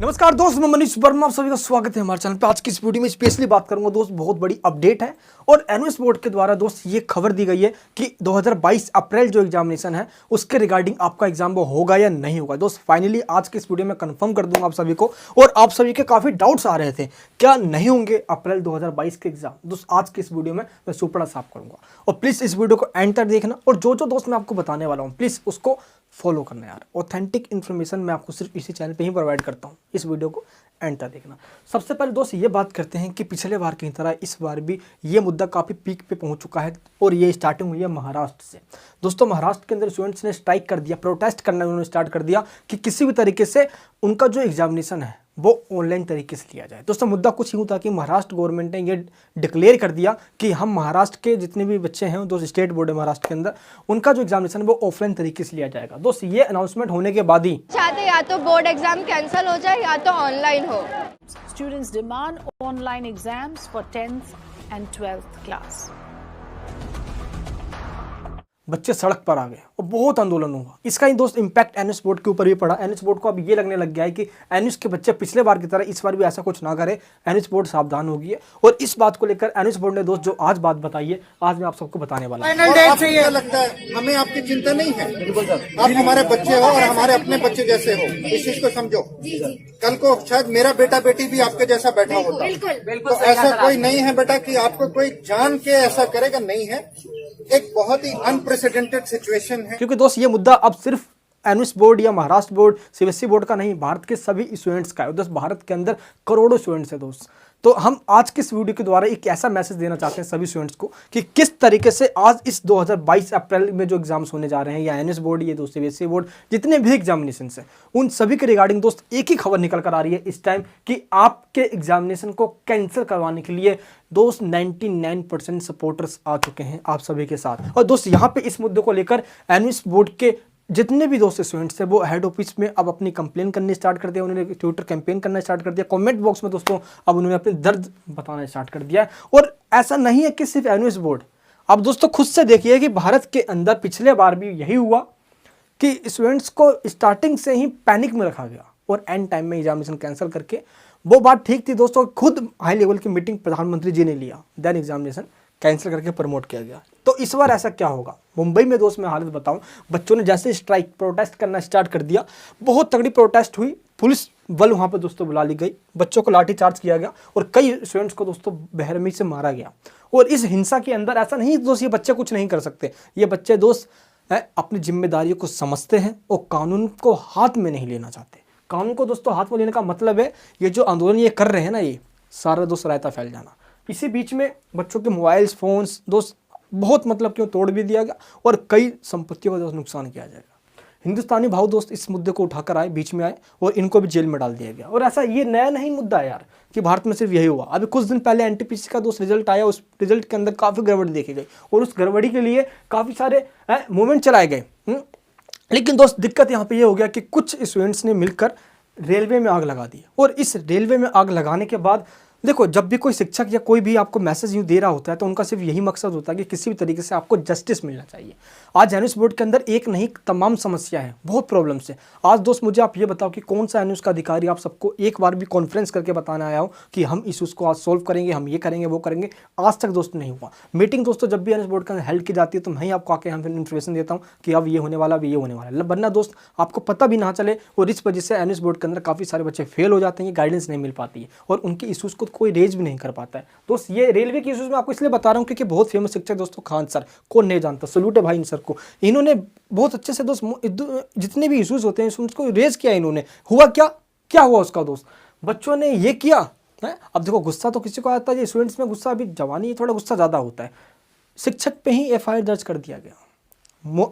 नमस्कार दोस्त, मैं मनीष वर्मा, आप सभी का स्वागत है हमारे चैनल पे। आज की इस वीडियो में स्पेशली बात करूंगा दोस्त, बहुत बड़ी अपडेट है और एनयूएस बोर्ड के द्वारा दोस्त ये खबर दी गई है कि 2022 अप्रैल जो एग्जामिनेशन है उसके रिगार्डिंग आपका एग्जाम वो होगा या नहीं होगा। दोस्त फाइनली आज के इस वीडियो में कंफर्म कर दूंगा आप सभी को। और आप सभी के काफी डाउट्स आ रहे थे क्या नहीं होंगे अप्रैल 2022 के एग्जाम। दोस्त आज के इस वीडियो में मैं सुपड़ा साफ करूंगा और प्लीज इस वीडियो को एंड तक देखना और जो दोस्त मैं आपको बताने वाला हूँ प्लीज उसको फॉलो करना यार। ऑथेंटिक इन्फॉर्मेशन मैं आपको सिर्फ इसी चैनल पे ही प्रोवाइड करता हूँ, इस वीडियो को एंड तक देखना। सबसे पहले दोस्त ये बात करते हैं कि पिछले बार की तरह इस बार भी ये मुद्दा काफ़ी पीक पे पहुंच चुका है और ये स्टार्टिंग हुई है महाराष्ट्र से। दोस्तों महाराष्ट्र के अंदर स्टूडेंट्स ने स्ट्राइक कर दिया, प्रोटेस्ट करना उन्होंने स्टार्ट कर दिया कि किसी भी तरीके से उनका जो एग्जामिनेशन है वो ऑनलाइन तरीके से लिया जाए। दोस्तों मुद्दा कुछ यूँ था कि महाराष्ट्र गवर्नमेंट ने ये डिक्लेयर कर दिया कि हम महाराष्ट्र के जितने भी बच्चे हैं, दोस्त स्टेट बोर्ड है महाराष्ट्र के अंदर, उनका जो एग्जामिनेशन है वो ऑफलाइन तरीके से लिया जाएगा। दोस्त ये अनाउंसमेंट होने के बाद ही चाहते या तो बोर्ड एग्जाम कैंसिल हो जाए या तो ऑनलाइन हो। Students demand online exams for 10th and 12th class. बच्चे सड़क पर आ गए और बहुत आंदोलन हुआ। इसका ही दोस्त इंपैक्ट एनयूएस बोर्ड के ऊपर भी पड़ा। एनयूएस बोर्ड को अब ये लगने लग गया है कि एनयूएस के बच्चे पिछले बार की तरह इस बार भी ऐसा कुछ ना करे। एनयूएस बोर्ड सावधान हो गई है और इस बात को लेकर एनयूएस बोर्ड ने दोस्त जो आज बात बताई है, आज मैं आप सबको बताने वाला हूं। आपको लगता है हमें आपकी चिंता नहीं है? आप हमारे बच्चे हो और हमारे अपने बच्चे जैसे हो, इस चीज को समझो। कल को शायद मेरा बेटा बेटी भी आपके जैसा बैठा होता, तो ऐसा कोई नहीं है बेटा कि आपको कोई जान के ऐसा करेगा, नहीं है। एक बहुत ही अनप्रेसिडेंटेड सिचुएशन है। क्योंकि दोस्त ये मुद्दा अब सिर्फ एनयूएस बोर्ड या महाराष्ट्र बोर्ड, सीबीएसई बोर्ड का नहीं, भारत के सभी स्टूडेंट्स का है। दोस्त भारत के अंदर करोड़ों स्टूडेंट्स हैं दोस्त। तो हम आज के इस वीडियो के द्वारा एक ऐसा मैसेज देना चाहते हैं सभी स्टूडेंट्स को कि किस तरीके से आज इस 2022 अप्रैल में जो एग्जाम्स होने जा रहे हैं, या एनयूएस बोर्ड, ये दोस्त सीबीएसई बोर्ड, जितने भी एग्जामिनेशन है उन सभी के रिगार्डिंग दोस्त एक ही खबर निकल कर आ रही है इस टाइम कि आपके एग्जामिनेशन को कैंसिल करवाने के लिए दोस्त 99% सपोर्टर्स आ चुके हैं आप सभी के साथ। और दोस्त यहाँ पे इस मुद्दे को लेकर एनयूएस बोर्ड के जितने भी दोस्त स्टूडेंट्स हैं वो हेड ऑफिस में अब अपनी कंप्लेन करनी स्टार्ट कर दिया, उन्होंने ट्विटर कैंपेन करना स्टार्ट कर दिया, कमेंट बॉक्स में दोस्तों अब उन्होंने अपने दर्द बताना स्टार्ट कर दिया है। और ऐसा नहीं है कि सिर्फ एनयूएस बोर्ड, अब दोस्तों खुद से देखिए कि भारत के अंदर पिछले बार भी यही हुआ कि स्टूडेंट्स को स्टार्टिंग से ही पैनिक में रखा गया और एंड टाइम में एग्जामिनेशन कैंसिल करके, वो बात ठीक थी दोस्तों, खुद हाई लेवल की मीटिंग प्रधानमंत्री जी ने लिया, देन एग्जामिनेशन कैंसिल करके प्रमोट किया गया। तो इस बार ऐसा क्या होगा? मुंबई में दोस्त मैं हालत बताऊं, बच्चों ने जैसे स्ट्राइक प्रोटेस्ट करना स्टार्ट कर दिया, बहुत तगड़ी प्रोटेस्ट हुई, पुलिस बल वहां पर दोस्तों बुला ली गई, बच्चों को लाठीचार्ज किया गया और कई स्टूडेंट्स को दोस्तों बेरहमी से मारा गया। और इस हिंसा के अंदर ऐसा नहीं दोस्त ये बच्चे कुछ नहीं कर सकते, ये बच्चे दोस्त अपनी जिम्मेदारियों को समझते हैं और कानून को हाथ में नहीं लेना चाहते। कानून को दोस्तों हाथ में लेने का मतलब है ये जो आंदोलन ये कर रहे हैं ना, ये सारा दोस्त रायता फैल जाना। इसी बीच में बच्चों के मोबाइल्स, फोन्स दोस्त बहुत मतलब क्यों तोड़ भी दिया गया और कई संपत्तियों का दोस्त नुकसान किया जाएगा। हिंदुस्तानी भाव दोस्त इस मुद्दे को उठाकर आए, बीच में आए और इनको भी जेल में डाल दिया गया। और ऐसा ये नया नहीं मुद्दा है यार कि भारत में सिर्फ यही हुआ। अभी कुछ दिन पहले एनटीपीसी का दोस्त रिजल्ट आया, उस रिजल्ट के अंदर काफ़ी गड़बड़ी देखी गई और उस गड़बड़ी के लिए काफ़ी सारे मूवमेंट चलाए गए। लेकिन दोस्त दिक्कत यहाँ पे ये हो गया कि कुछ स्टूडेंट्स ने मिलकर रेलवे में आग लगा दी और इस रेलवे में आग लगाने के बाद देखो, जब भी कोई शिक्षक या कोई भी आपको मैसेज यूँ दे रहा होता है तो उनका सिर्फ यही मकसद होता है कि किसी भी तरीके से आपको जस्टिस मिलना चाहिए। आज एनयूएस बोर्ड के अंदर एक नहीं तमाम समस्या है, बहुत प्रॉब्लम्स है। आज दोस्त मुझे आप ये बताओ कि कौन सा एनयूएस का अधिकारी आप सबको एक बार भी कॉन्फ्रेंस करके बताना आया हो कि हम इशूज़ को आज सोल्व करेंगे, हम ये करेंगे, वो करेंगे। आज तक दोस्त नहीं हुआ। मीटिंग दोस्तों जब भी एनयूएस बोर्ड के अंदर हेल्ड की जाती है तो मैं आपको आके हम इन्फॉर्मेशन देता हूँ कि अब ये होने वाला, अब ये होने वाला, वरना दोस्त आपको पता भी ना चले। और इस वजह से एनयूएस बोर्ड के अंदर काफ़ी सारे बच्चे फेल हो जाते हैं, गाइडेंस नहीं मिल पाती है और उनके इशूज़ को कोई रेज भी नहीं कर पाता है। दोस्त ये रेलवे के इश्यूज में आपको इसलिए बता रहा हूं क्योंकि बहुत फेमस शिक्षक दोस्तों खान सर, कौन नहीं जानता, सल्यूट है भाई इन सर को। इन्होंने बहुत अच्छे से दोस्त जितने भी इश्यूज होते हैं उसको रेज किया इन्होंने। हुआ क्या हुआ उसका दोस्त, बच्चों ने ये किया है। अब देखो गुस्सा तो किसी को आता है, स्टूडेंट्स में गुस्सा, अभी जवानी थोड़ा गुस्सा ज़्यादा होता है। शिक्षक पे ही एफआईआर दर्ज कर दिया गया।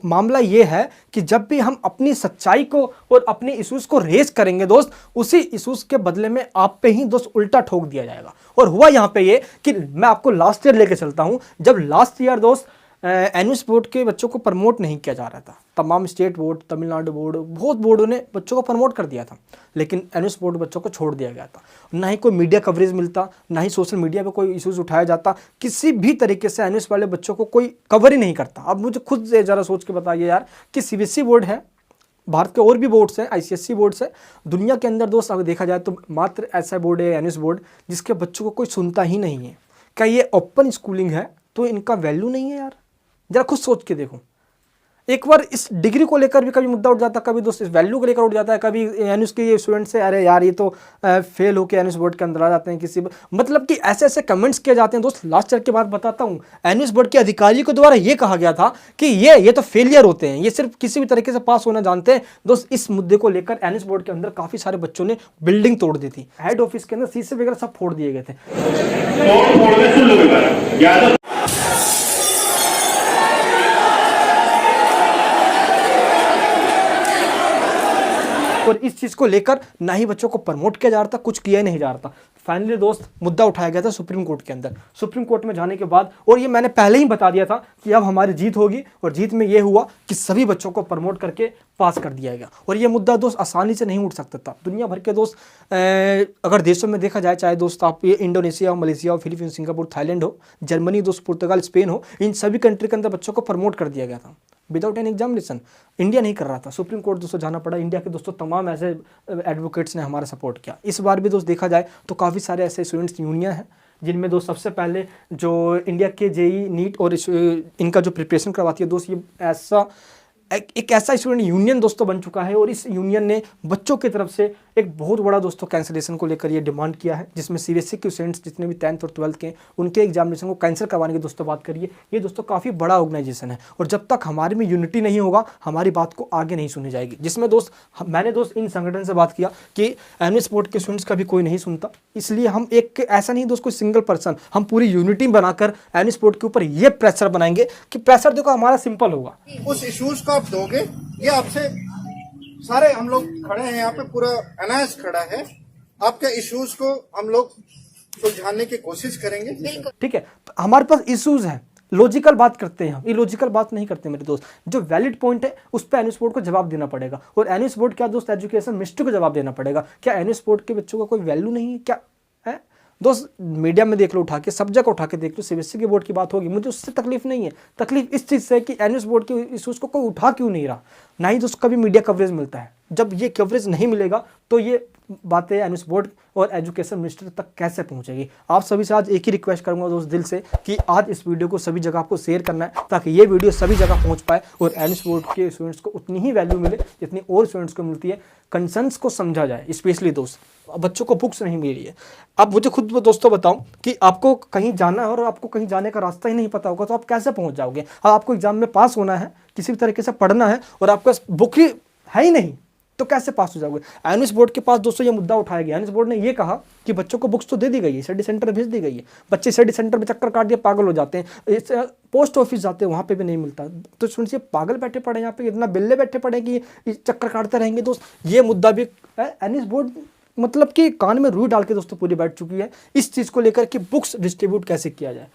मामला ये है कि जब भी हम अपनी सच्चाई को और अपने इश्यूज को रेज करेंगे दोस्त, उसी इश्यूज के बदले में आप पे ही दोस्त उल्टा ठोक दिया जाएगा। और हुआ यहाँ पे ये कि मैं आपको लास्ट ईयर लेके चलता हूँ, जब लास्ट ईयर दोस्त एनयूएस बोर्ड के बच्चों को प्रमोट नहीं किया जा रहा था, तमाम स्टेट बोर्ड, तमिलनाडु बोर्ड, बहुत बोर्डों ने बच्चों को प्रमोट कर दिया था, लेकिन एनयूएस बोर्ड बच्चों को छोड़ दिया गया था। ना ही कोई मीडिया कवरेज मिलता, ना ही सोशल मीडिया पे कोई इश्यूज उठाया जाता, किसी भी तरीके से एनयूएस वाले बच्चों को कोई कवर ही नहीं करता। अब मुझे खुद से ज़रा सोच के बताइए यार कि सीबीएसई बोर्ड है, भारत के और भी बोर्ड्स हैं, ICSE बोर्ड्स है। दुनिया के अंदर दोस्त अगर देखा जाए तो मात्र ऐसा बोर्ड है NUS बोर्ड जिसके बच्चों को कोई सुनता ही नहीं है। क्या ये ओपन स्कूलिंग है तो इनका वैल्यू नहीं है यार? जरा खुद सोच के देखो। एक बार इस डिग्री को लेकर भी कभी मुद्दा उठ जाता है, कभी दोस्त इस वैल्यू को लेकर उठ जाता है, कभी NUS के ये स्टूडेंट से अरे यार ये तो फेल होकर NUS बोर्ड के अंदर आ जाते हैं किसी, मतलब कि ऐसे ऐसे कमेंट्स किए जाते हैं दोस्त। लास्ट ईयर की बात बताता हूँ, NUS बोर्ड के अधिकारियों के द्वारा ये कहा गया था कि ये तो फेलियर होते हैं, ये सिर्फ किसी भी तरीके से पास होना जानते हैं। दोस्त इस मुद्दे को लेकर NUS बोर्ड के अंदर काफ़ी सारे बच्चों ने बिल्डिंग तोड़ दी थी, हेड ऑफिस के अंदर शीशे वगैरह सब फोड़ दिए गए थे। और इस चीज़ को लेकर ना ही बच्चों को प्रमोट किया जा रहा था, कुछ किया ही नहीं जा रहा था। फाइनली दोस्त मुद्दा उठाया गया था सुप्रीम कोर्ट के अंदर। सुप्रीम कोर्ट में जाने के बाद, और ये मैंने पहले ही बता दिया था कि अब हमारी जीत होगी, और जीत में ये हुआ कि सभी बच्चों को प्रमोट करके पास कर दिया गया। और ये मुद्दा दोस्त आसानी से नहीं उठ सकता था। दुनिया भर के दोस्त अगर देशों में देखा जाए, चाहे दोस्त आप ये इंडोनेशिया हो, मलेशिया हो, फिलीपींस, सिंगापुर, थाईलैंड हो, जर्मनी दोस्त, पुर्तगाल, स्पेन हो, इन सभी कंट्री के अंदर बच्चों को प्रमोट कर दिया गया था विदाउट एन एग्जामिनेशन। इंडिया नहीं कर रहा था, सुप्रीम कोर्ट दोस्तों जाना पड़ा। इंडिया के दोस्तों तमाम ऐसे एडवोकेट्स ने हमारा सपोर्ट किया। इस बार भी दोस्त देखा जाए तो काफ़ी सारे ऐसे स्टूडेंट्स यूनियन हैं जिनमें दोस्त सबसे पहले जो इंडिया के JEE नीट और इनका जो प्रिपरेशन करवाती है दोस्त, ये ऐसा एक ऐसा स्टूडेंट यूनियन दोस्तों बन चुका है। और इस यूनियन ने बच्चों की तरफ से एक बहुत बड़ा दोस्तों कैंसिलेशन को लेकर ये डिमांड किया है, जिसमें CBSE के स्टूडेंट्स जितने भी 10th और 12th के उनके एग्जामिनेशन को कैंसिल करवाने की दोस्तों बात करिए। ये दोस्तों काफ़ी बड़ा ऑर्गेनाइजेशन है, और जब तक हमारे में यूनिटी नहीं होगा हमारी बात को आगे नहीं सुनी जाएगी। जिसमें दोस्त मैंने दोस्त इन संगठन से बात किया कि NUS बोर्ड के स्टूडेंट्स का भी कोई नहीं सुनता, इसलिए हम एक ऐसा नहीं दोस्त कोई सिंगल पर्सन, हम पूरी यूनिटी बनाकर NUS बोर्ड के ऊपर ये प्रेशर बनाएंगे कि प्रेशर देखो हमारा सिंपल होगा। उस इश्यूज को आप दोगे, ये आपसे सारे हम लोग खड़े हैं यहाँ पे, पूरा एनआईएस खड़ा है, आपके इश्यूज को हम लोग सुलझाने की कोशिश करेंगे। ठीक है, हमारे पास इश्यूज हैं, लॉजिकल बात करते हैं हम, इलॉजिकल बात नहीं करते मेरे दोस्त। जो वैलिड पॉइंट है उस पर NUS बोर्ड को जवाब देना पड़ेगा। और NUS बोर्ड क्या दोस्त, एजुकेशन मिनिस्ट्री को जवाब देना पड़ेगा। क्या NUS बोर्ड के बच्चों का कोई वैल्यू नहीं है क्या? है दोस्त, मीडिया में देख लो, उठा के सब जगह उठा के देख लो, CBSE के बोर्ड की बात होगी, मुझे उससे तकलीफ नहीं है। तकलीफ इस चीज़ से कि NUS बोर्ड के इश्यूज को कोई उठा क्यों नहीं रहा, ना ही दोस्त कभी मीडिया कवरेज मिलता है। जब ये कवरेज नहीं मिलेगा तो ये बातें NUS बोर्ड और एजुकेशन मिनिस्टर तक कैसे पहुंचेगी। आप सभी से आज एक ही रिक्वेस्ट करूंगा दोस्त दिल से कि आज इस वीडियो को सभी जगह आपको शेयर करना है, ताकि ये वीडियो सभी जगह पहुंच पाए और NUS बोर्ड के स्टूडेंट्स को उतनी ही वैल्यू मिले जितनी और स्टूडेंट्स को मिलती है। कंसर्न्स को समझा जाए, स्पेशली दोस्त बच्चों को बुक्स नहीं मिल रही है। अब मुझे खुद दोस्तों बताओ कि आपको कहीं जाना है और आपको कहीं जाने का रास्ता ही नहीं पता होगा तो आप कैसे पहुंच जाओगे। अब आपको एग्जाम में पास होना है, किसी भी तरीके से पढ़ना है, और आपके पास बुक ही है ही नहीं, तो कैसे पास हो जाओगे। NUS बोर्ड के पास दोस्तों ये मुद्दा उठाया गया। NUS बोर्ड ने ये कहा कि बच्चों को बुक्स तो दे दी गई है, स्टडी सेंटर भेज दी गई है, बच्चे स्टडी सेंटर में चक्कर काट दिए पागल हो जाते हैं, पोस्ट ऑफिस जाते हैं वहाँ पे भी नहीं मिलता। तो सुनिए, पागल बैठे पड़े यहाँ पे, इतना बिल्ले बैठे पड़े कि चक्कर काटते रहेंगे दोस्त। ये मुद्दा भी NUS बोर्ड मतलब कि कान में रुई डाल के दोस्तों पूरी बैठ चुकी है इस चीज़ को लेकर कि बुक्स डिस्ट्रीब्यूट कैसे किया जाए।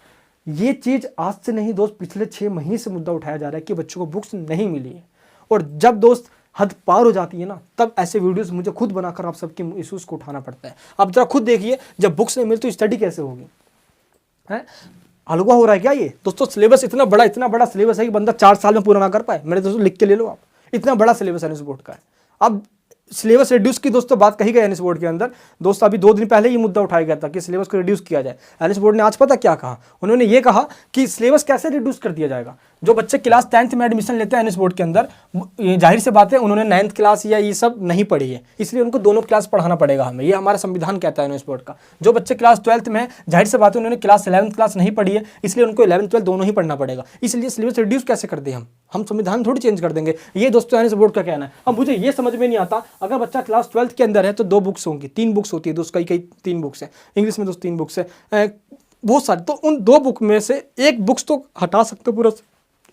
ये चीज़ आज से नहीं दोस्त, पिछले 6 महीने से मुद्दा उठाया जा रहा है कि बच्चों को बुक्स नहीं मिली है। और जब दोस्त हद पार हो जाती है ना, तब ऐसे वीडियोस मुझे खुद बनाकर आप सबके इश्यूज को उठाना पड़ता है। अब जरा खुद देखिए, जब बुक्स नहीं मिलती तो स्टडी कैसे होगी? है हलवा हो रहा है क्या ये दोस्तों? सिलेबस इतना बड़ा सिलेबस है कि बंदा 4 साल में पूरा ना कर पाए। मेरे दोस्तों लिख के ले लो आप, इतना बड़ा सिलेबस NUS बोर्ड का है। अब सिलेबस रिड्यूस की दोस्तों बात कही गई NUS बोर्ड के अंदर। दोस्तों अभी 2 दिन पहले ये मुद्दा उठाया गया था कि सिलेबस को रिड्यूस किया जाए। NUS बोर्ड ने आज पता क्या कहा? उन्होंने ये कहा कि सिलेबस कैसे रिड्यूस कर दिया जाएगा। जो बच्चे क्लास 10th में एडमिशन लेते हैं NUS बोर्ड के अंदर, ये जाहिर सी बात है उन्होंने 9th क्लास या ये सब नहीं पढ़ी है, इसलिए उनको दोनों क्लास पढ़ाना पड़ेगा हमें। ये हमारा संविधान कहता है NUS बोर्ड का। जो बच्चे क्लास 12th में, जाहिर सी बात है उन्होंने क्लास 11th क्लास नहीं पढ़ी है, इसलिए उनको 11th 12th दोनों ही पढ़ना पड़ेगा। इसलिए सिलेबस रिड्यूस कैसे कर दें हम संविधान थोड़ी चेंज कर देंगे। ये दोस्तों NUS बोर्ड का कहना है। अब मुझे ये समझ में नहीं आता, अगर बच्चा क्लास 12th के अंदर है तो 2 बुक्स होंगी, 3 बुक्स होती है दोस्त, कई 3 बुक्स हैं इंग्लिश में दोस्त, 3 बुक्स है बहुत सारे। तो उन 2 बुक में से 1 बुक्स तो हटा सकते पूरा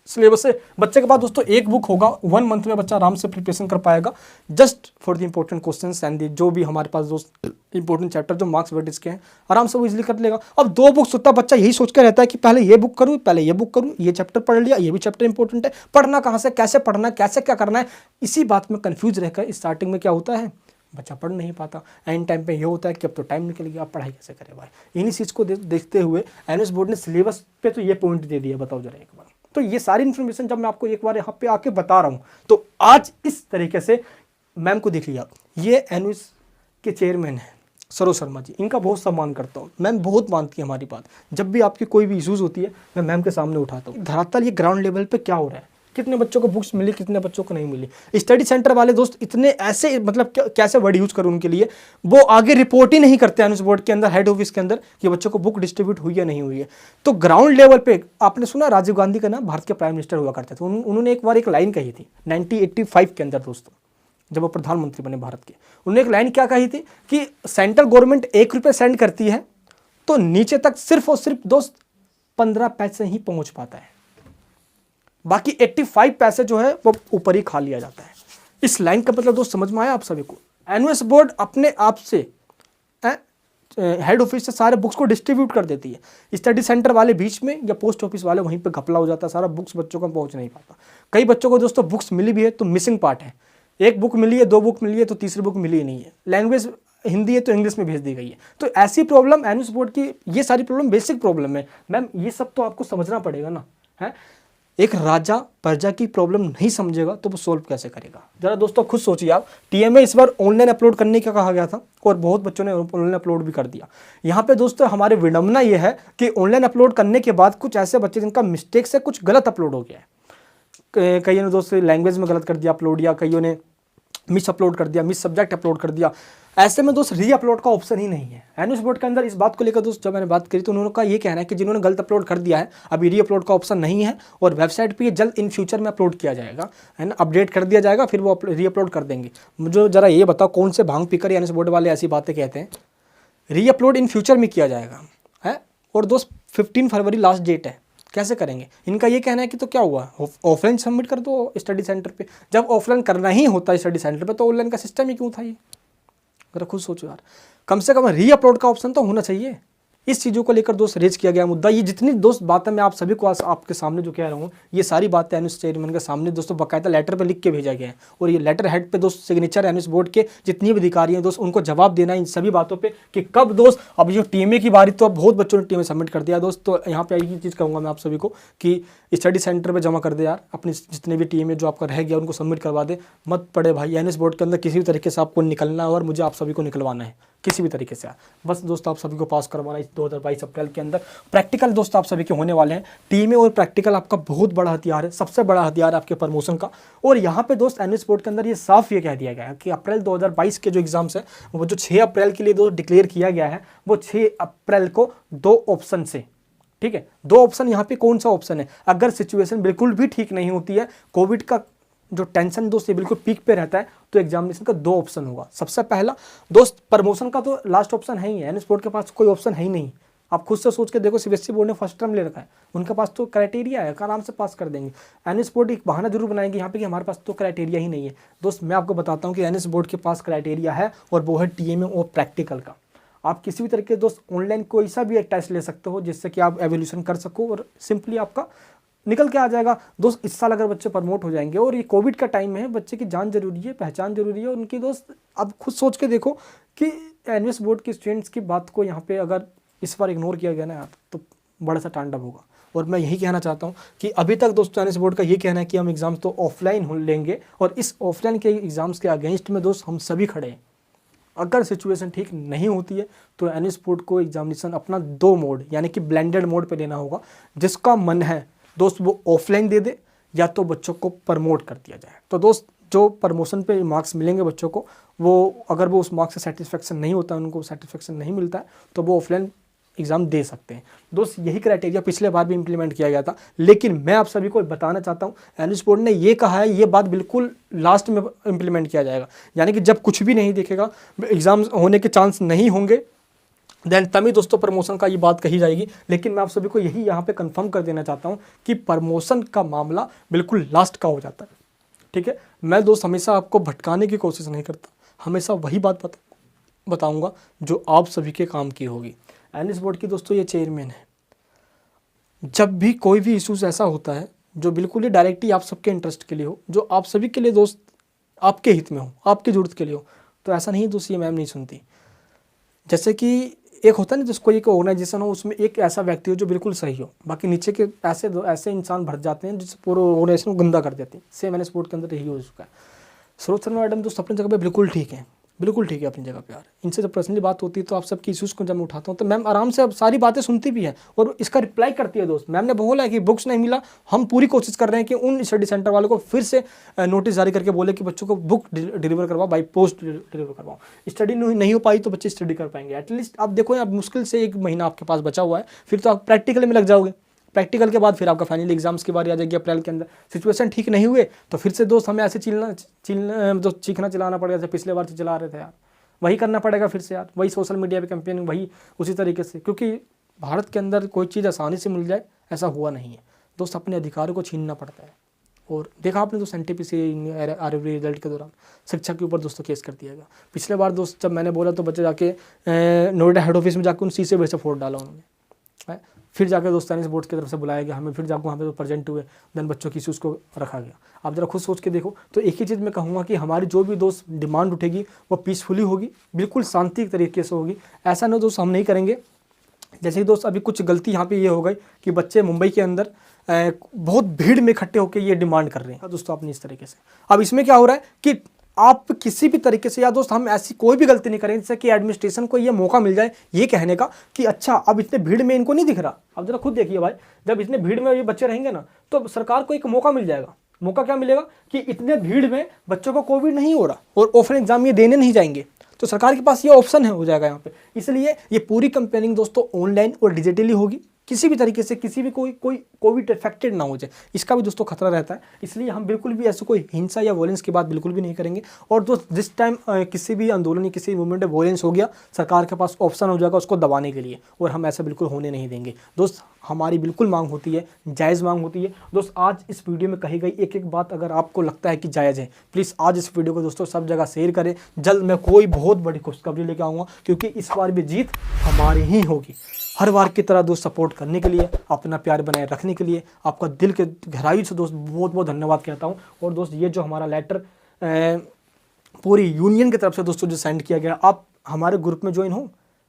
सिलेबस से। बच्चे के पास दोस्तों 1 बुक होगा, 1 मंथ में बच्चा आराम से प्रिपरेशन कर पाएगा, just for the important questions and जो भी हमारे पास दोस्त इंपॉर्टेंट चैप्टर जो मार्क्स वेटेज के हैं, आराम से वो इजीली कर लेगा। अब 2 बुक्स होता बच्चा यही सोच के रहता है कि पहले ये बुक करूँ, पहले ये बुक करूँ, ये चैप्टर पढ़ लिया, ये भी चैप्टर इंपॉर्टेंट है, पढ़ना कहाँ से, कैसे पढ़ना है, कैसे क्या करना है, इसी बात में कन्फ्यूज रहकर स्टार्टिंग में क्या होता है, बच्चा पढ़ नहीं पाता। एंड टाइम पे ये होता है कि अब तो टाइम निकल गया, अब पढ़ाई कैसे करे भाई। इन्हीं चीज़ को देखते हुए NUS बोर्ड ने सिलेबस पे तो ये पॉइंट दे दिया। बताओ जरा एक बार, तो ये सारी इन्फॉर्मेशन जब मैं आपको एक बार यहाँ पे आके बता रहा हूँ तो आज इस तरीके से मैम को देख लिया, ये एनविस के चेयरमैन हैं सरोज शर्मा जी, इनका बहुत सम्मान करता हूँ। मैम बहुत मानती है हमारी बात, जब भी आपकी कोई भी इश्यूज़ होती है मैं मैम के सामने उठाता हूँ। धरातल ये ग्राउंड लेवल पे क्या हो रहा है, कितने बच्चों को बुक्स मिली, कितने बच्चों को नहीं मिली। स्टडी सेंटर वाले दोस्त इतने ऐसे मतलब कैसे वर्ड यूज़ करूँ उनके लिए, वो आगे रिपोर्ट ही नहीं करते हैं बोर्ड के अंदर, हेड ऑफिस के अंदर, कि बच्चों को बुक डिस्ट्रीब्यूट हुई या नहीं हुई है। तो ग्राउंड लेवल पे आपने सुना राजीव गांधी का नाम भारत के प्राइम मिनिस्टर हुआ करते थे, उन्होंने एक बार एक लाइन कही थी 1985 के अंदर दोस्तों, जब वो प्रधानमंत्री बने भारत के। उन्होंने एक लाइन क्या कही थी कि सेंट्रल गवर्नमेंट 1 रुपये सेंड करती है तो नीचे तक सिर्फ और सिर्फ दोस्त 15 पैसे ही पहुंच पाता है, बाकी 85 पैसे जो है वो ऊपर ही खा लिया जाता है। इस लाइन का मतलब दोस्त समझ में आया आप सभी को। एनयूएस बोर्ड अपने आप से हेड ऑफिस से सारे बुक्स को डिस्ट्रीब्यूट कर देती है, स्टडी सेंटर वाले बीच में या पोस्ट ऑफिस वाले वहीं पे घपला हो जाता है, सारा बुक्स बच्चों को पहुंच नहीं पाता। कई बच्चों को दोस्तों बुक्स मिली भी है तो मिसिंग पार्ट है, 1 बुक मिली है, 2 बुक मिली है तो तीसरी बुक मिली ही नहीं है, लैंग्वेज हिंदी है तो इंग्लिश में भेज दी गई है। तो ऐसी प्रॉब्लम एनयूएस बोर्ड की, ये सारी प्रॉब्लम बेसिक प्रॉब्लम है मैम, ये सब तो आपको समझना पड़ेगा ना है। एक राजा प्रजा की प्रॉब्लम नहीं समझेगा तो वो सोल्व कैसे करेगा। जरा दोस्तों खुद सोचिए आप, टीएमए इस बार ऑनलाइन अपलोड करने का कहा गया था और बहुत बच्चों ने ऑनलाइन अपलोड भी कर दिया। यहाँ पे दोस्तों हमारे विडंबना ये है कि ऑनलाइन अपलोड करने के बाद कुछ ऐसे बच्चे जिनका मिस्टेक से कुछ गलत अपलोड हो गया है, कईयों ने दोस्तों लैंग्वेज में गलत कर दिया अपलोड, या कईयों ने मिस अपलोड कर दिया, मिस सब्जेक्ट अपलोड कर दिया। ऐसे में दोस्त री अपलोड का ऑप्शन ही नहीं है एनयूएस बोर्ड के अंदर। इस बात को लेकर दोस्त जब मैंने बात करी तो उन्होंने का ये कहना है कि जिन्होंने गलत अपलोड कर दिया है अभी री अपलोड का ऑप्शन नहीं है और वेबसाइट पे ये जल्द इन फ्यूचर में अपलोड किया जाएगा, है ना, अपडेट कर दिया जाएगा, फिर वो री अपलोड कर देंगे। मुझे जरा ये बताओ कौन से भांग पीकर एनयूएस बोर्ड वाले ऐसी बातें कहते हैं। री अपलोड इन फ्यूचर में किया जाएगा है और दोस्त 15 फरवरी लास्ट डेट है, कैसे करेंगे। इनका ये कहना है कि तो क्या हुआ, ऑफलाइन सबमिट कर दो स्टडी सेंटर पे। जब ऑफलाइन करना ही होता है स्टडी सेंटर पे तो ऑनलाइन का सिस्टम ही क्यों था ये, अगर खुद सोचो यार। कम से कम री अपलोड का ऑप्शन तो होना चाहिए। इस चीज़ों को लेकर दोस्त रेज किया गया मुद्दा। ये जितनी दोस्त बातें मैं आप सभी को आपके सामने जो कह रहा हूँ, ये सारी बातें एनयूएस चेयरमैन के सामने दोस्तों बाकायदा लेटर पे लिख के भेजा गया है और ये लेटर हेड पे दोस्त सिग्नेचर एनयूएस बोर्ड के जितनी भी अधिकारी हैं दोस्त, उनको जवाब देना इन सभी बातों पे कि कब दोस्त। अब जो टीएमए की बारी तो अब बहुत बच्चों ने टीएमए सबमिट कर दिया दोस्त, तो यहाँ पे एक चीज़ कहूँगा मैं आप सभी को कि स्टडी सेंटर पर जमा कर दे यार, अपने जितने भी टीएमए जो आपका रह गया उनको सबमिट करवा दे, मत पड़े भाई। एनयूएस बोर्ड के अंदर किसी भी तरीके से आपको निकलना है और मुझे आप सभी को निकलवाना है किसी भी तरीके से। बस दोस्तों आप सभी को पास करवाना इस 2022 अप्रैल के अंदर। प्रैक्टिकल दोस्त आप सभी के होने वाले हैं। टीएमए और प्रैक्टिकल आपका बहुत बड़ा हथियार है, सबसे बड़ा हथियार है आपके प्रमोशन का। और यहाँ पे दोस्त एनयूएस बोर्ड के अंदर ये साफ ये कह दिया गया है कि अप्रैल 2022 के जो एग्जाम्स है वो जो 6 अप्रैल के लिए दोस्त डिक्लेयर किया गया है, वो 6 अप्रैल को 2 ऑप्शन से, ठीक है, 2 ऑप्शन। यहाँ पे कौन सा ऑप्शन है, अगर सिचुएशन बिल्कुल भी ठीक नहीं होती है, कोविड का जो टेंशन दोस्त ये बिल्कुल पीक पे रहता है, तो एग्जामिनेशन का 2 ऑप्शन होगा। सबसे पहला दोस्त प्रमोशन का तो लास्ट ऑप्शन है ही है, एनयूएस बोर्ड के पास कोई ऑप्शन है ही नहीं। आप खुद से सोच के देखो, सीबीएसई बोर्ड ने फर्स्ट टर्म ले रखा है, उनके पास तो क्राइटेरिया है, आराम से पास कर देंगे। एनयूएस बोर्ड एक बहाना जरूर बनाएंगे यहाँ पे कि हमारे पास तो क्राइटेरिया ही नहीं है। दोस्त मैं आपको बताता हूँ कि एनयूएस बोर्ड के पास क्राइटेरिया है और वो है टीएमए और प्रैक्टिकल का। आप किसी भी तरीके दोस्त ऑनलाइन कोई सा भी एक टेस्ट ले सकते हो जिससे कि आप एवोल्यूशन कर सको और सिंपली आपका निकल के आ जाएगा। दोस्त इस साल अगर बच्चे प्रमोट हो जाएंगे, और ये कोविड का टाइम है, बच्चे की जान जरूरी है, पहचान जरूरी है उनकी। दोस्त अब खुद सोच के देखो कि एनयूएस बोर्ड के स्टूडेंट्स की बात को यहाँ पे अगर इस बार इग्नोर किया गया ना यार, तो बड़ा सा तांडव होगा। और मैं यही कहना चाहता हूँ कि अभी तक दोस्तों एनयूएस बोर्ड का ये कहना है कि हम एग्जाम्स तो ऑफलाइन लेंगे, और इस ऑफलाइन के एग्जाम्स के अगेंस्ट में दोस्त हम सभी खड़े हैं। अगर सिचुएशन ठीक नहीं होती है तो एनयूएस बोर्ड को एग्जामिनेशन अपना 2 मोड यानी कि ब्लेंडेड मोड पे लेना होगा। जिसका मन है दोस्त वो ऑफलाइन दे दे या तो बच्चों को प्रमोट कर दिया जाए। तो दोस्त जो प्रमोशन पे मार्क्स मिलेंगे बच्चों को, वो अगर वो उस मार्क्स से सेटिस्फेक्शन नहीं होता है, उनको सेटिस्फेक्शन नहीं मिलता है, तो वो ऑफलाइन एग्जाम दे सकते हैं। दोस्त यही क्राइटेरिया पिछले बार भी इंप्लीमेंट किया गया था, लेकिन मैं आप सभी को बताना चाहता हूँ एनयूएस बोर्ड ने ये कहा है ये बात बिल्कुल लास्ट में इंप्लीमेंट किया जाएगा, यानी कि जब कुछ भी नहीं दिखेगा, एग्जाम होने के चांस नहीं होंगे, देन तभी दोस्तों प्रमोशन का ये बात कही जाएगी। लेकिन मैं आप सभी को यही यहाँ पे कंफर्म कर देना चाहता हूँ कि प्रमोशन का मामला बिल्कुल लास्ट का हो जाता है, ठीक है। मैं दोस्त हमेशा आपको भटकाने की कोशिश नहीं करता, हमेशा वही बात बताऊँगा जो आप सभी के काम की होगी। एनयूएस बोर्ड की दोस्तों ये चेयरमैन है, जब भी कोई भी इशूज़ ऐसा होता है जो बिल्कुल ही डायरेक्टली आप सबके इंटरेस्ट के लिए हो, जो आप सभी के लिए दोस्त आपके हित में हो, आपकी ज़रूरत के लिए हो, तो ऐसा नहीं दोस्त ये मैम नहीं सुनती। जैसे कि एक होता है ना जिसको एक ऑर्गेनाइजेशन हो, उसमें एक ऐसा व्यक्ति हो जो बिल्कुल सही हो, बाकी नीचे के ऐसे इंसान भर जाते हैं जिससे पूरा ऑर्गेनाइजेशन को गंदा कर देते हैं। सेम एन स्पोर्ट के अंदर यही हो चुका है। सरोज शर्मा मैडम दोस्त अपनी जगह पे बिल्कुल ठीक है, बिल्कुल ठीक है अपनी जगह पे यार। इनसे जब पर्सनली बात होती है तो आप सबकी इश्यूज़ को जब मैं उठाता हूँ तो मैम आराम से अब सारी बातें सुनती भी है और इसका रिप्लाई करती है। दोस्त मैम ने बोला है कि बुक्स नहीं मिला, हम पूरी कोशिश कर रहे हैं कि उन स्टडी सेंटर वालों को फिर से नोटिस जारी करके बोले कि बच्चों को बुक डिलीवर करवाओ, बाई पोस्ट डिलीवर करवाओ। स्टडी नहीं हो पाई तो बच्चे स्टडी कर पाएंगे एटलीस्ट। आप देखो अब मुश्किल से 1 महीना आपके पास बचा हुआ है, फिर तो आप प्रैक्टिकल में लग जाओगे। प्रैक्टिकल के बाद फिर आपका फाइनल एग्जाम्स की बारी आ जाएगी अप्रैल के अंदर। सिचुएशन ठीक नहीं हुए तो फिर से दोस्त हमें ऐसे चीखना चिल्लाना पड़ेगा जैसे पिछले बार से चला रहे थे यार, वही करना पड़ेगा फिर से यार, वही सोशल मीडिया पे कैंपेनिंग, वही उसी तरीके से। क्योंकि भारत के अंदर कोई चीज़ आसानी से मिल जाए ऐसा हुआ नहीं है दोस्त, अपने अधिकारों को छीनना पड़ता है। और देखा आपने दोस्त NTPC आरआरबी रिजल्ट के दौरान शिक्षा के ऊपर दोस्तों केस कर दिया गया। पिछले बार दोस्त जब मैंने बोला तो बच्चे जाके नोएडा हेड ऑफिस में जाकर उन शीशे से फोड़ डाला उन्होंने। फिर जाकर दोस्त एनएस बोर्ड की तरफ से बुलाया गया, हमें फिर जाकर वहाँ पे तो प्रेजेंट हुए, देन बच्चों की इश्यूज़ को रखा गया। आप जरा खुद सोच के देखो। तो एक ही चीज़ मैं कहूँगा कि हमारी जो भी दोस्त डिमांड उठेगी वो पीसफुली होगी, बिल्कुल शांति तरीके से होगी। ऐसा ना दोस्त हम नहीं करेंगे जैसे ही दोस्त अभी कुछ गलती यहाँ पे ये हो गई कि बच्चे मुंबई के अंदर बहुत भीड़ में इकट्ठे होकर ये डिमांड कर रहे हैं दोस्तों अपनी इस तरीके से। अब इसमें क्या हो रहा है कि आप किसी भी तरीके से या दोस्त हम ऐसी कोई भी गलती नहीं करेंगे जिससे कि एडमिनिस्ट्रेशन को ये मौका मिल जाए ये कहने का कि अच्छा अब इतने भीड़ में इनको नहीं दिख रहा। अब जरा खुद देखिए भाई, जब इतने भीड़ में ये बच्चे रहेंगे ना तो सरकार को एक मौका मिल जाएगा। मौका क्या मिलेगा कि इतने भीड़ में बच्चों को कोविड नहीं हो रहा और ऑफलाइन एग्जाम ये देने नहीं जाएंगे, तो सरकार के पास ये ऑप्शन है हो जाएगा यहाँ पे। इसलिए ये पूरी कैंपेनिंग दोस्तों ऑनलाइन और डिजिटली होगी, किसी भी तरीके से किसी भी कोई कोविड इफेक्टेड ना हो जाए, इसका भी दोस्तों खतरा रहता है। इसलिए हम बिल्कुल भी ऐसे कोई हिंसा या वॉयलेंस की बात बिल्कुल भी नहीं करेंगे। और दोस्त जिस टाइम किसी भी आंदोलन या किसी मूवमेंट में वॉयलेंस हो गया, सरकार के पास ऑप्शन हो जाएगा उसको दबाने के लिए, और हम ऐसा बिल्कुल होने नहीं देंगे। दोस्त हमारी बिल्कुल मांग होती है, जायज़ मांग होती है। दोस्त आज इस वीडियो में कही गई एक एक बात अगर आपको लगता है कि जायज़ है, प्लीज़ आज इस वीडियो को दोस्तों सब जगह शेयर करें। जल्द मैं कोई बहुत बड़ी खुशखबरी लेकर आऊँगा, क्योंकि इस बार भी जीत हमारी ही होगी। हर बार की तरह दोस्त सपोर्ट करने के लिए, अपना प्यार बनाए रखने के लिए आपका दिल के गहराई से दोस्त बहुत बहुत धन्यवाद कहता हूँ। और दोस्त ये जो हमारा लेटर पूरी यूनियन की तरफ से दोस्तों जो सेंड किया गया, आप हमारे ग्रुप में ज्वाइन हो,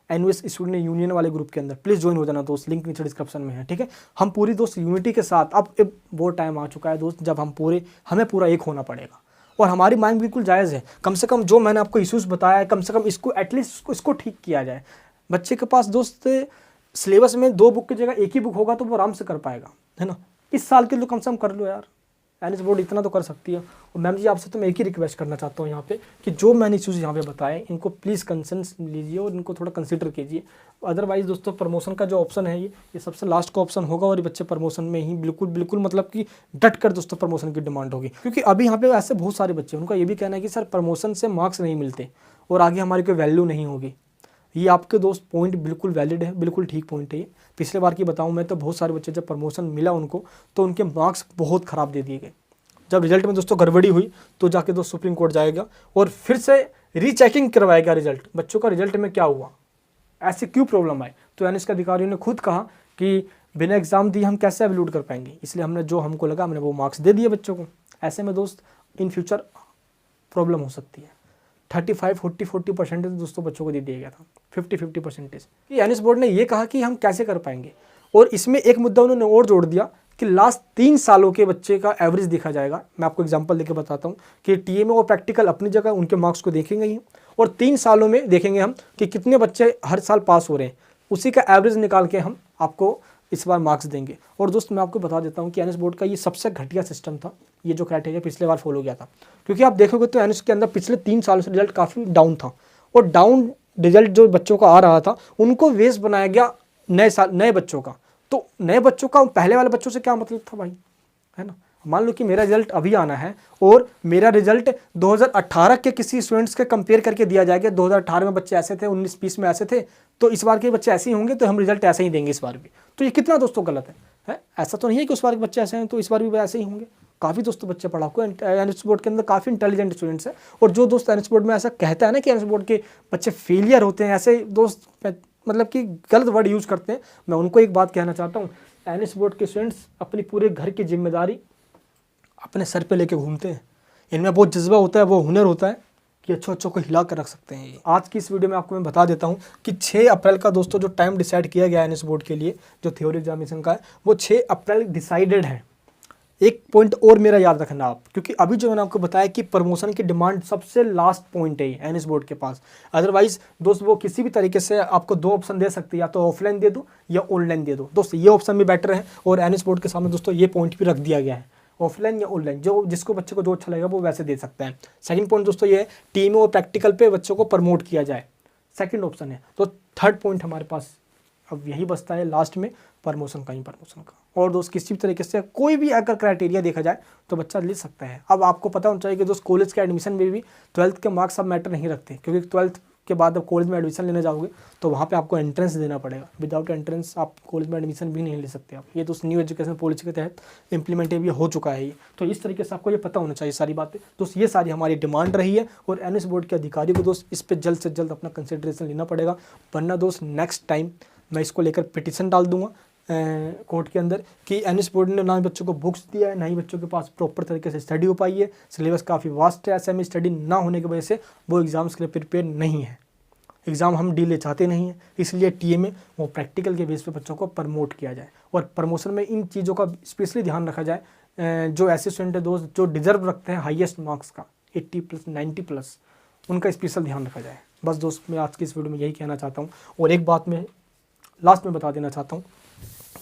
NUS स्टूडेंट यूनियन वाले ग्रुप के अंदर प्लीज़ ज्वाइन हो जाना दोस्त, लिंक नीचे डिस्क्रिप्शन में है, ठीक है। हम पूरी दोस्त यूनिटी के साथ, अब वो टाइम आ चुका है दोस्त जब हमें पूरा एक होना पड़ेगा। और हमारी मांग बिल्कुल जायज़ है, कम से कम जो मैंने आपको इश्यूज़ बताया है, कम से कम इसको एटलीस्ट इसको ठीक किया जाए। बच्चे के पास दोस्त सिलेबस में 2 बुक की जगह 1 ही बुक होगा तो वो आराम से कर पाएगा, है ना। इस साल के लिए कम से कम कर लो यार, NS बोर्ड इतना तो कर सकती है। और मैम जी आपसे तो मैं एक ही रिक्वेस्ट करना चाहता हूँ यहाँ पे कि जो मैंने इश्यूज़ यहाँ पे बताए इनको प्लीज़ कंसेंस लीजिए और इनको थोड़ा कंसिडर कीजिए। अदरवाइज़ दोस्तों प्रमोशन का जो ऑप्शन है ये सबसे लास्ट का ऑप्शन होगा, और ये बच्चे प्रमोशन में ही बिल्कुल मतलब कि डट कर दोस्तों प्रमोशन की डिमांड होगी। क्योंकि अभी यहाँ पे ऐसे बहुत सारे बच्चे उनका ये भी कहना है कि सर प्रमोशन से मार्क्स नहीं मिलते और आगे हमारी कोई वैल्यू नहीं होगी। ये आपके दोस्त पॉइंट बिल्कुल वैलिड है, बिल्कुल ठीक पॉइंट है ये। पिछले बार की बताऊं मैं तो बहुत सारे बच्चे जब प्रमोशन मिला उनको तो उनके मार्क्स बहुत ख़राब दे दिए गए। जब रिजल्ट में दोस्तों गड़बड़ी हुई तो जाके दोस्त सुप्रीम कोर्ट जाएगा और फिर से रीचेकिंग करवाएगा रिजल्ट, बच्चों का रिजल्ट में क्या हुआ, ऐसे क्यों प्रॉब्लम आए। तो NS के अधिकारियों ने खुद कहा कि बिना एग्ज़ाम दिए हम कैसे एवल्यूट कर पाएंगे, इसलिए हमने जो हमको लगा हमने वो मार्क्स दे दिए बच्चों को। ऐसे में दोस्त इन फ्यूचर प्रॉब्लम हो सकती है। 35-40% दोस्तों बच्चों को दे दिया गया था, 50-50%। NS बोर्ड ने ये कहा कि हम कैसे कर पाएंगे, और इसमें एक मुद्दा उन्होंने और जोड़ दिया कि लास्ट 3 सालों के बच्चे का एवरेज देखा जाएगा। मैं आपको एग्जांपल देके बताता हूँ कि TMA और प्रैक्टिकल अपनी जगह उनके मार्क्स को देखेंगे ही, और 3 सालों में देखेंगे हम कि कितने बच्चे हर साल पास हो रहे हैं, उसी का एवरेज निकाल के हम आपको इस बार मार्क्स देंगे। और दोस्त मैं आपको बता देता हूँ कि NS बोर्ड का ये सबसे घटिया सिस्टम था, ये जो क्राइटेरिया पिछले बार फॉलो किया था। क्योंकि आप देखोगे तो NS के अंदर पिछले 3 सालों से रिजल्ट काफ़ी डाउन था, और डाउन रिजल्ट जो बच्चों का आ रहा था उनको वेस्ट बनाया गया नए बच्चों का। तो नए बच्चों का पहले वाले बच्चों से क्या मतलब था भाई, है ना। मान लो कि मेरा रिजल्ट अभी आना है और मेरा रिजल्ट 2018 के किसी स्टूडेंट्स के कंपेयर करके दिया जाएगा, 2018 में बच्चे ऐसे थे, 19-20 में ऐसे थे, तो इस बार के बच्चे ऐसे ही होंगे तो हम रिजल्ट ऐसे ही देंगे इस बार भी। तो ये कितना दोस्तों गलत है? ऐसा तो नहीं है कि उस बार के बच्चे ऐसे हैं तो इस बार भी ऐसे ही होंगे। काफ़ी दोस्तों बच्चे पढ़ाकू NS बोर्ड के अंदर काफ़ी इंटेलिजेंट स्टूडेंट्स हैं, और जो दोस्त NS बोर्ड में ऐसा कहता है ना कि NS बोर्ड के बच्चे फेलियर होते हैं, ऐसे दोस्त मतलब कि गलत वर्ड यूज़ करते हैं, मैं उनको एक बात कहना चाहता हूँ, NS बोर्ड के स्टूडेंट्स अपनी पूरे घर की जिम्मेदारी अपने सर पे लेके घूमते हैं। इनमें बहुत जज्बा होता है, वो हुनर होता है, कि अच्छों को हिला कर रख सकते हैं। ये आज की इस वीडियो में आपको मैं बता देता हूँ कि 6 अप्रैल का दोस्तों जो टाइम डिसाइड किया गया है एनएस बोर्ड के लिए जो थ्योरी एग्जामिनेशन का है वो 6 अप्रैल डिसाइडेड है। एक पॉइंट और मेरा याद रखना आप, क्योंकि अभी जो मैंने आपको बताया कि प्रमोशन की डिमांड सबसे लास्ट पॉइंट है एनएस बोर्ड के पास। अदरवाइज दोस्त वो किसी भी तरीके से आपको 2 ऑप्शन दे सकती है, या तो ऑफलाइन दे दो या ऑनलाइन दे दो। दोस्त ये ऑप्शन भी बेटर है और एनएस बोर्ड के सामने दोस्तों ये पॉइंट भी रख दिया गया है, ऑफलाइन या ऑनलाइन, जो जिसको बच्चे को जो अच्छा लगेगा वो वैसे दे सकता है। सेकंड पॉइंट दोस्तों ये है टीम और प्रैक्टिकल पे बच्चों को प्रमोट किया जाए, सेकंड ऑप्शन है। तो थर्ड पॉइंट हमारे पास अब यही बचता है लास्ट में, प्रमोशन का ही प्रमोशन का। और दोस्त किसी भी तरीके से कोई भी अगर क्राइटेरिया देखा जाए तो बच्चा ले सकता है। अब आपको पता होना चाहिए कि दोस्त कॉलेज के एडमिशन में भी 12th के मार्क्स अब मैटर नहीं रखते, क्योंकि 12th के बाद अब कॉलेज में एडमिशन लेने जाओगे तो वहाँ पे आपको एंट्रेंस देना पड़ेगा। विदाउट एंट्रेंस आप कॉलेज में एडमिशन भी नहीं ले सकते आप। ये तो न्यू एजुकेशन पॉलिसी के तहत इम्प्लीमेंट भी हो चुका है ये। तो इस तरीके से आपको ये पता होना चाहिए सारी बातें। दोस्त ये सारी हमारी डिमांड रही है और एनएस बोर्ड के अधिकारियों को दोस्त इस पर जल्द से जल्द अपना कंसिडरेशन लेना पड़ेगा, वरना दोस्त नेक्स्ट टाइम मैं इसको लेकर पिटिशन डाल दूंगा कोर्ट के अंदर कि एनएस बोर्ड ने ना ही बच्चों को बुक्स दिया है, ना ही बच्चों के पास प्रॉपर तरीके से स्टडी हो पाई है, सिलेबस काफ़ी वास्ट है। ऐसे में स्टडी ना होने की वजह से वो एग्ज़ाम्स के लिए प्रिपेयर नहीं है। एग्ज़ाम हम डिले चाहते नहीं हैं, इसलिए टीए में वो प्रैक्टिकल के बेस पे बच्चों को प्रमोट किया जाए और प्रमोशन में इन चीज़ों का स्पेशली ध्यान रखा जाए। जो ऐसे स्टूडेंट है दोस्त जो डिजर्व रखते हैं हाईएस्ट मार्क्स का 80+ 90+, उनका स्पेशल ध्यान रखा जाए। बस दोस्त मैं आज की इस वीडियो में यही कहना चाहता हूँ। और एक बात मैं लास्ट में बता देना चाहता हूँ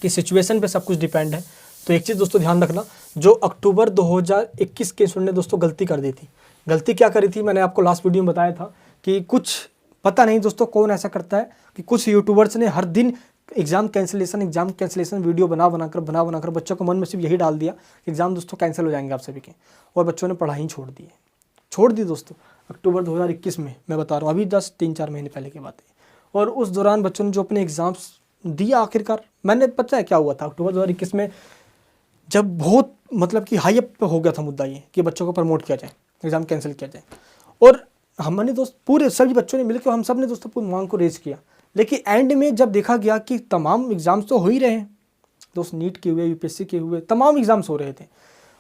कि सिचुएशन पे सब कुछ डिपेंड है। तो एक चीज़ दोस्तों ध्यान रखना, जो अक्टूबर 2021 के स्टूडेंट ने दोस्तों गलती कर दी थी। गलती क्या करी थी मैंने आपको लास्ट वीडियो में बताया था कि कुछ पता नहीं दोस्तों कौन ऐसा करता है कि कुछ यूट्यूबर्स ने हर दिन एग्ज़ाम कैंसिलेशन वीडियो बना बनाकर बच्चों को मन में सिर्फ यही डाल दिया कि एग्ज़ाम दोस्तों कैंसिल हो जाएंगे आप सभी के, और बच्चों ने पढ़ाई छोड़ दी दोस्तों। अक्टूबर 2021 में मैं बता रहा हूँ, अभी 3-4 महीने पहले की बात है। और उस दौरान बच्चों ने जो अपने एग्ज़ाम्स दिया आखिरकार, मैंने पता है क्या हुआ था अक्टूबर 2021 में, जब बहुत मतलब कि हाई अप हो गया था मुद्दा ये कि बच्चों को प्रमोट किया जाए, एग्ज़ाम कैंसिल किया जाए। और हमने दोस्त पूरे सभी बच्चों ने मिलकर हम सब ने दोस्तों पूरी मांग को रेज किया, लेकिन एंड में जब देखा गया कि तमाम एग्ज़ाम्स तो हो ही रहे हैं दोस्त, नीट के हुए, यूपीएससी के हुए, तमाम एग्ज़ाम्स हो रहे थे।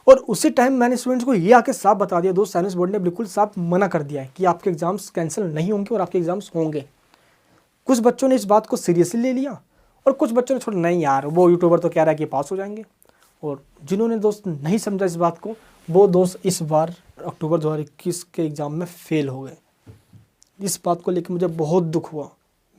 और उसी टाइम मैंने स्टूडेंट्स को ये आके साफ बता दिया दोस्त, एनएस बोर्ड ने बिल्कुल साफ मना कर दिया है कि आपके एग्ज़ाम्स कैंसिल नहीं होंगे और आपके एग्ज़ाम्स होंगे। कुछ बच्चों ने इस बात को सीरियसली ले लिया और कुछ बच्चों ने छोड़ा, नहीं यार वो यूट्यूबर तो कह रहा है कि पास हो जाएंगे। और जिन्होंने दोस्त नहीं समझा इस बात को, वो दोस्त इस बार अक्टूबर 2021 के एग्ज़ाम में फेल हो गए। इस बात को लेकर मुझे बहुत दुख हुआ।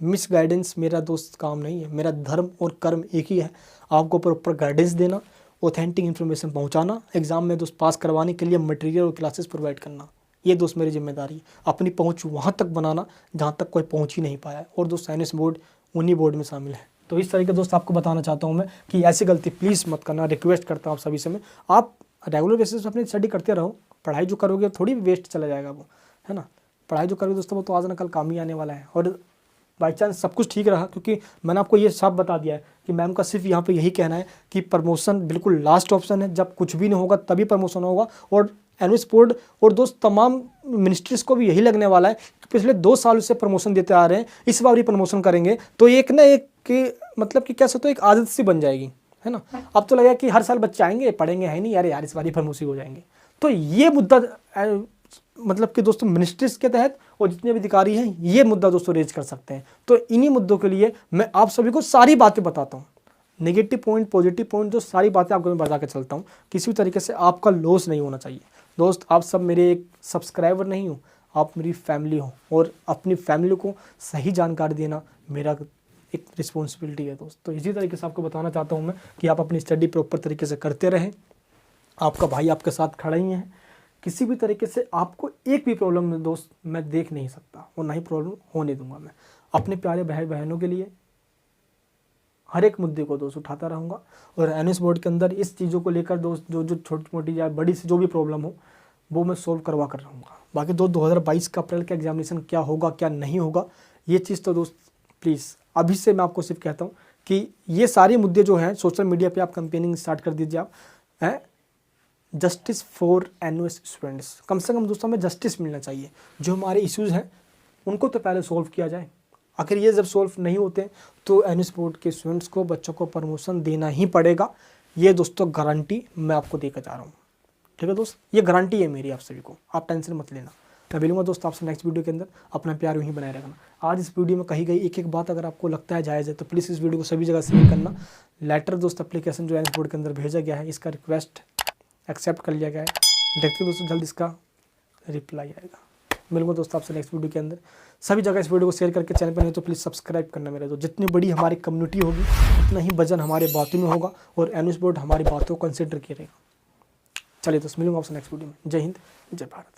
मिस गाइडेंस मेरा दोस्त काम नहीं है, मेरा धर्म और कर्म एक ही है, आपको प्रॉपर गाइडेंस देना, ऑथेंटिक इन्फॉर्मेशन पहुंचाना, एग्ज़ाम में दोस्त पास करवाने के लिए मटेरियल और क्लासेस प्रोवाइड करना। ये दोस्त मेरी जिम्मेदारी है, अपनी पहुंच वहां तक बनाना जहां तक कोई पहुंच ही नहीं पाया है। और दोस्त एनएस बोर्ड उन्हीं बोर्ड में शामिल है। तो इस तरीके दोस्त आपको बताना चाहता हूं मैं कि ऐसी गलती प्लीज़ मत करना, रिक्वेस्ट करता हूं आप सभी से मैं। आप रेगुलर बेसिस पर अपनी स्टडी करते रहो, पढ़ाई जो करोगे थोड़ी वेस्ट चला जाएगा वो, है ना। पढ़ाई जो करोगे दोस्तों वो तो आज ना कल काम ही आने वाला है। और बाई चांस सब कुछ ठीक रहा, क्योंकि मैंने आपको ये साफ बता दिया है कि मैम का सिर्फ यहाँ पे यही कहना है कि प्रमोशन बिल्कुल लास्ट ऑप्शन है, जब कुछ भी नहीं होगा तभी प्रमोशन होगा। और एनएस बोर्ड और दोस्त तमाम मिनिस्ट्रीज को भी यही लगने वाला है कि पिछले 2 साल से प्रमोशन देते आ रहे हैं, इस बार भी प्रमोशन करेंगे तो एक ना एक कि मतलब कि कैसे तो एक आदत सी बन जाएगी, है ना। अब तो लगा कि हर साल बच्चे आएंगे पढ़ेंगे, है नहीं यार इस बार ही प्रमोशन हो जाएंगे। तो ये मुद्दा मतलब कि दोस्तों मिनिस्ट्रीज के तहत और जितने भी अधिकारी हैं ये मुद्दा दोस्तों रेज कर सकते हैं। तो इन्हीं मुद्दों के लिए मैं आप सभी को सारी बातें बताता हूँ, नेगेटिव पॉइंट, पॉजिटिव पॉइंट, जो सारी बातें आपको मैं बता के चलता हूँ। किसी भी तरीके से आपका लॉस नहीं होना चाहिए दोस्त। आप सब मेरे एक सब्सक्राइबर नहीं हो, आप मेरी फैमिली हो, और अपनी फैमिली को सही जानकारी देना मेरा एक रिस्पॉन्सिबिलिटी है दोस्त। तो इसी तरीके से आपको बताना चाहता हूँ मैं कि आप अपनी स्टडी प्रॉपर तरीके से करते रहें। आपका भाई आपके साथ खड़ा ही है, किसी भी तरीके से आपको एक भी प्रॉब्लम में दोस्त मैं देख नहीं सकता और ना ही प्रॉब्लम होने दूंगा। मैं अपने प्यारे भाई बहनों के लिए हर एक मुद्दे को दोस्त उठाता रहूँगा। और एनएस बोर्ड के अंदर इस चीज़ों को लेकर दोस्त जो छोटी मोटी या बड़ी सी जो भी प्रॉब्लम हो वो मैं सोल्व करवा कर रहूँगा। बाकी 2022 का अप्रैल का एग्जामिनेशन क्या होगा क्या नहीं होगा ये चीज़ तो दोस्त प्लीज़ अभी से मैं आपको सिर्फ कहता हूँ कि ये सारे मुद्दे जो हैं सोशल मीडिया पे आप कैंपेनिंग स्टार्ट कर दीजिए। आप हैं जस्टिस फॉर एनएस स्टूडेंट्स, कम से कम दोस्तों हमें जस्टिस मिलना चाहिए। जो हमारे इश्यूज़ हैं उनको तो पहले सॉल्व किया जाए। आखिर ये जब सॉल्व नहीं होते तो एनएस बोर्ड के स्टूडेंट्स को बच्चों को प्रमोशन देना ही पड़ेगा। ये दोस्तों गारंटी मैं आपको देकर जा रहा हूँ, ठीक है दोस्त, ये गारंटी है मेरी आप सभी को, आप टेंशन मत लेना। मैं मिलूंगा दोस्तों आपसे नेक्स्ट वीडियो के अंदर। अपना प्यार यूं ही बनाए रखना। आज इस वीडियो में कही गई एक एक बात अगर आपको लगता है जायज़ है तो प्लीज़ इस वीडियो को सभी जगह शेयर करना। लेटर दोस्त एप्लीकेशन जो एनएस बोर्ड के अंदर भेजा गया है, इसका रिक्वेस्ट एक्सेप्ट कर लिया गया है। देखते हैं दोस्तों जल्द इसका रिप्लाई आएगा। मिलूंगा दोस्तों आपसे नेक्स्ट वीडियो के अंदर। सभी जगह इस वीडियो को शेयर करके, चैनल पर नहीं तो प्लीज़ सब्सक्राइब करना मेरे। तो जितनी बड़ी हमारी कम्युनिटी होगी उतना ही वजन हमारे बातों में होगा और एनएस बोर्ड हमारी बातों को कंसिडर करेगा। चलिए दोस्तों मिलूंगा आपसे नेक्स्ट वीडियो में। जय हिंद, जय भारत।